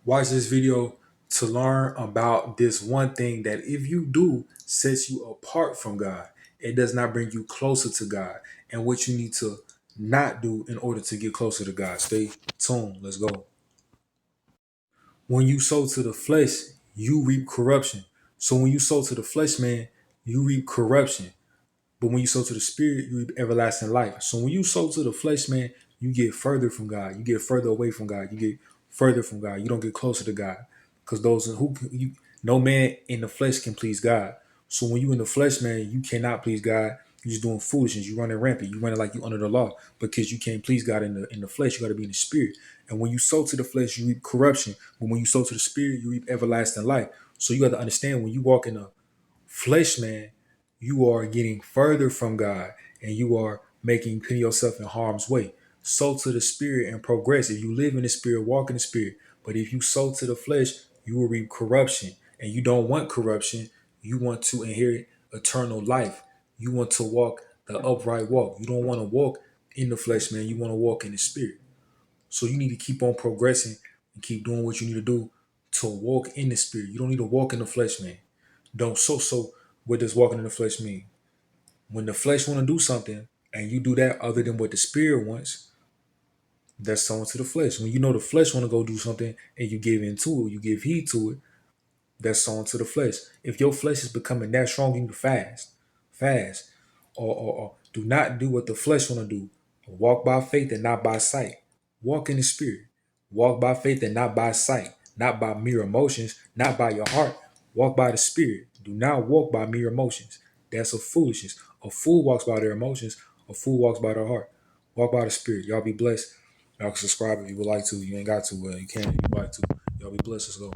Watch this video to learn about this one thing that if you do sets you apart from God. It does not bring you closer to God, and what you need to not do in order to get closer to God. Stay tuned. Let's go. When you sow to the flesh, you reap corruption. So when you sow to the flesh, man, you reap corruption. But when you sow to the spirit, you reap everlasting life. So when you sow to the flesh, man, you get further from God. You get further away from God. You get further from God. You don't get closer to God. Because those who you, no man in the flesh can please God. So when you in the flesh, man, you cannot please God. You're just doing foolishness. You running rampant. You running like you under the law because you can't please God in the flesh. You got to be in the spirit. And when you sow to the flesh, you reap corruption. But when you sow to the spirit, you reap everlasting life. So you got to understand when you walk in the flesh, man, you are getting further from God and you are putting yourself in harm's way. Sow to the spirit and progress. If you live in the spirit, walk in the spirit. But if you sow to the flesh, you will reap corruption. And you don't want corruption. You want to inherit eternal life. You want to walk the upright walk. You don't want to walk in the flesh, man. You want to walk in the spirit. So you need to keep on progressing and keep doing what you need to do to walk in the spirit. You don't need to walk in the flesh, man. Don't so what does walking in the flesh mean? When the flesh want to do something and you do that other than what the spirit wants, that's sowing to the flesh. When you know the flesh want to go do something and you give into it, you give heed to it, that's sowing to the flesh. If your flesh is becoming that strong, you need to fast, or do not do what the flesh want to do. Walk by faith and not by sight. Walk in the spirit. Walk by faith and not by sight, not by mere emotions, not by your heart. Walk by the spirit. Do not walk by mere emotions. That's a foolishness. A fool walks by their emotions. A fool walks by their heart. Walk by the spirit. Y'all be blessed. Y'all can subscribe if you would like to. You ain't got to. You can if you would like to. Y'all be blessed. Let's go.